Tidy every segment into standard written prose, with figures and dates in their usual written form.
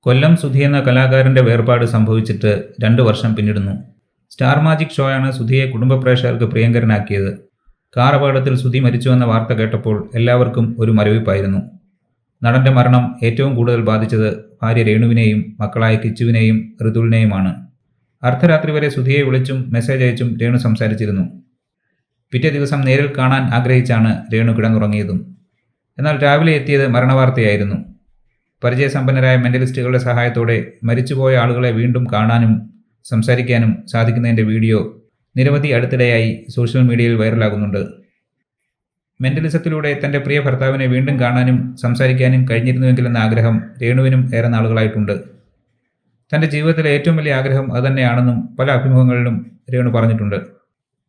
കൊല്ലം സുധി എന്ന കലാകാരൻ്റെ വേർപാട് സംഭവിച്ചിട്ട് 2 വർഷം പിന്നിടുന്നു. സ്റ്റാർ മാജിക് ഷോയാണ് സുധിയെ കുടുംബ പ്രേക്ഷകർക്ക് പ്രിയങ്കരനാക്കിയത്. കാർ അപകടത്തിൽ സുധി മരിച്ചുവെന്ന വാർത്ത കേട്ടപ്പോൾ എല്ലാവർക്കും ഒരു മരവിപ്പായിരുന്നു. നടൻ്റെ മരണം ഏറ്റവും കൂടുതൽ ബാധിച്ചത് ഭാര്യ രേണുവിനെയും മക്കളായ കിച്ചുവിനെയും ഋതുലിനെയുമാണ്. അർദ്ധരാത്രി വരെ സുധിയെ വിളിച്ചും മെസ്സേജ് അയച്ചും രേണു സംസാരിച്ചിരുന്നു. പിറ്റേ ദിവസം നേരിൽ കാണാൻ ആഗ്രഹിച്ചാണ് രേണു കിടന്നുറങ്ങിയതും. എന്നാൽ രാവിലെ എത്തിയത് മരണവാർത്തയായിരുന്നു. പരിചയസമ്പന്നരായ മെൻ്റലിസ്റ്റുകളുടെ സഹായത്തോടെ മരിച്ചുപോയ ആളുകളെ വീണ്ടും കാണാനും സംസാരിക്കാനും സാധിക്കുന്നതിൻ്റെ വീഡിയോ നിരവധി അടുത്തിടെയായി സോഷ്യൽ മീഡിയയിൽ വൈറലാകുന്നുണ്ട്. മെൻ്റലിസത്തിലൂടെ തൻ്റെ പ്രിയ ഭർത്താവിനെ വീണ്ടും കാണാനും സംസാരിക്കാനും കഴിഞ്ഞിരുന്നുവെങ്കിലെന്ന ആഗ്രഹം രേണുവിനും ഏറെ നാളുകളായിട്ടുണ്ട്. തൻ്റെ ജീവിതത്തിലെ ഏറ്റവും വലിയ ആഗ്രഹം അതുതന്നെയാണെന്നും പല അഭിമുഖങ്ങളിലും രേണു പറഞ്ഞിട്ടുണ്ട്.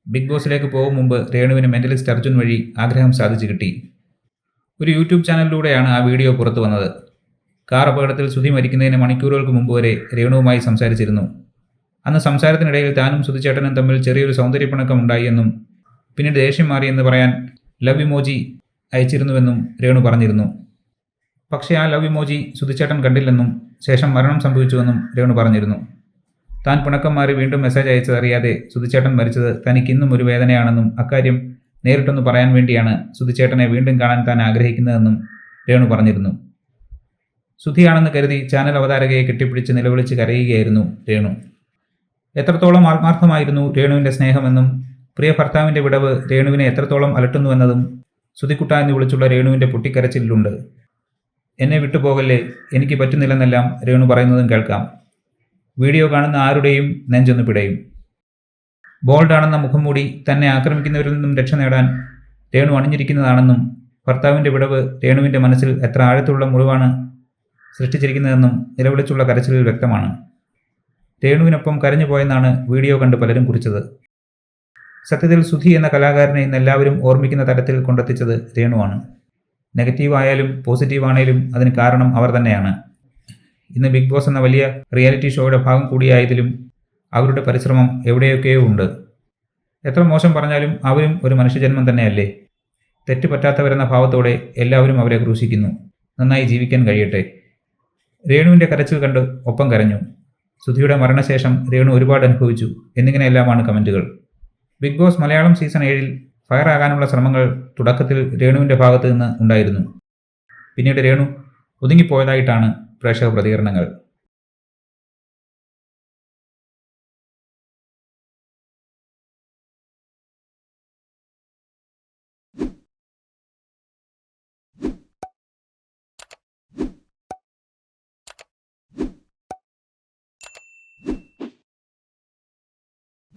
ബിഗ് ബോസിലേക്ക് പോകും മുമ്പ് രേണുവിന് മെൻ്റലിസ്റ്റ് അർജുൻ വഴി ആഗ്രഹം സാധിച്ചു കിട്ടി. ഒരു യൂട്യൂബ് ചാനലിലൂടെയാണ് ആ വീഡിയോ പുറത്തു വന്നത്. കാർ അപകടത്തിൽ സുധി മരിക്കുന്നതിന് മണിക്കൂറുകൾക്ക് മുമ്പ് വരെ രേണുവുമായി സംസാരിച്ചിരുന്നു. അന്ന് സംസാരത്തിനിടയിൽ താനും സുധിച്ചേട്ടനും തമ്മിൽ ചെറിയൊരു സൗന്ദര്യപ്പിണക്കം ഉണ്ടായി എന്നും പിന്നീട് ദേഷ്യം മാറിയെന്ന് പറയാൻ ലവ് ഇമോജി അയച്ചിരുന്നുവെന്നും രേണു പറഞ്ഞിരുന്നു. പക്ഷേ ആ ലവ് ഇമോജി സുധിച്ചേട്ടൻ കണ്ടില്ലെന്നും ശേഷം മരണം സംഭവിച്ചുവെന്നും രേണു പറഞ്ഞിരുന്നു. താൻ പിണക്കം മാറി വീണ്ടും മെസ്സേജ് അയച്ചതറിയാതെ സുധിച്ചേട്ടൻ മരിച്ചത് തനിക്കിന്നും ഒരു വേദനയാണെന്നും അക്കാര്യം നേരിട്ടൊന്ന് പറയാൻ വേണ്ടിയാണ് സുധിച്ചേട്ടനെ വീണ്ടും കാണാൻ താൻ ആഗ്രഹിക്കുന്നതെന്നും രേണു പറഞ്ഞിരുന്നു. സുധിയാണെന്ന് കരുതി ചാനൽ അവതാരകയെ കെട്ടിപ്പിടിച്ച് നിലവിളിച്ച് കരയുകയായിരുന്നു രേണു. എത്രത്തോളം ആത്മാർത്ഥമായിരുന്നു രേണുവിൻ്റെ സ്നേഹമെന്നും പ്രിയ ഭർത്താവിൻ്റെ വിടവ് രേണുവിനെ എത്രത്തോളം അലട്ടുന്നുവെന്നതും സുധിക്കുട്ട എന്ന് വിളിച്ചുള്ള രേണുവിൻ്റെ പൊട്ടിക്കരച്ചിലുണ്ട്. എന്നെ വിട്ടുപോകല്ലേ, എനിക്ക് പറ്റുന്നില്ലെന്നെല്ലാം രേണു പറയുന്നതും കേൾക്കാം. വീഡിയോ കാണുന്ന ആരുടെയും നെഞ്ചൊന്ന് പിടയും. ബോൾഡാണെന്ന മുഖം മൂടി തന്നെ ആക്രമിക്കുന്നവരിൽ നിന്നും രക്ഷ നേടാൻ രേണു അണിഞ്ഞിരിക്കുന്നതാണെന്നും ഭർത്താവിൻ്റെ വിടവ് രേണുവിൻ്റെ മനസ്സിൽ എത്ര ആഴത്തുള്ള മുറിവാണ് സൃഷ്ടിച്ചിരിക്കുന്നതെന്നും നിലവിളിച്ചുള്ള കരച്ചിലിൽ വ്യക്തമാണ്. രേണുവിനൊപ്പം കരഞ്ഞുപോയെന്നാണ് വീഡിയോ കണ്ട് പലരും കുറിച്ചത്. സത്യത്തിൽ സുധി എന്ന കലാകാരനെ ഇന്ന് എല്ലാവരും ഓർമ്മിക്കുന്ന തരത്തിൽ കൊണ്ടെത്തിച്ചത് രേണുവാണ്. നെഗറ്റീവായാലും പോസിറ്റീവാണേലും അതിന് കാരണം അവർ തന്നെയാണ്. ഇന്ന് ബിഗ് ബോസ് എന്ന വലിയ റിയാലിറ്റി ഷോയുടെ ഭാഗം കൂടിയായതിലും അവരുടെ പരിശ്രമം എവിടെയൊക്കെയോ ഉണ്ട്. എത്ര മോശം പറഞ്ഞാലും അവരും ഒരു മനുഷ്യജന്മം തന്നെയല്ലേ. തെറ്റ് പറ്റാത്തവരെന്ന ഭാവത്തോടെ എല്ലാവരും അവരെ ക്രൂശിക്കുന്നു. നന്നായി ജീവിക്കാൻ കഴിയട്ടെ. രേണുവിൻ്റെ കരച്ചിൽ കണ്ട് ഒപ്പം കരഞ്ഞു. സുധിയുടെ മരണശേഷം രേണു ഒരുപാട് അനുഭവിച്ചു എന്നിങ്ങനെയെല്ലാമാണ് കമൻറ്റുകൾ. Bigg Boss Malayalam season 7 fire ആകാനുള്ള ശ്രമങ്ങൾ തുടക്കത്തിൽ രേണുവിൻ്റെ ഭാഗത്തു നിന്ന് ഉണ്ടായിരുന്നു. പിന്നീട് രേണു ഒതുങ്ങിപ്പോയതായിട്ടാണ് പ്രേക്ഷക പ്രതികരണങ്ങൾ.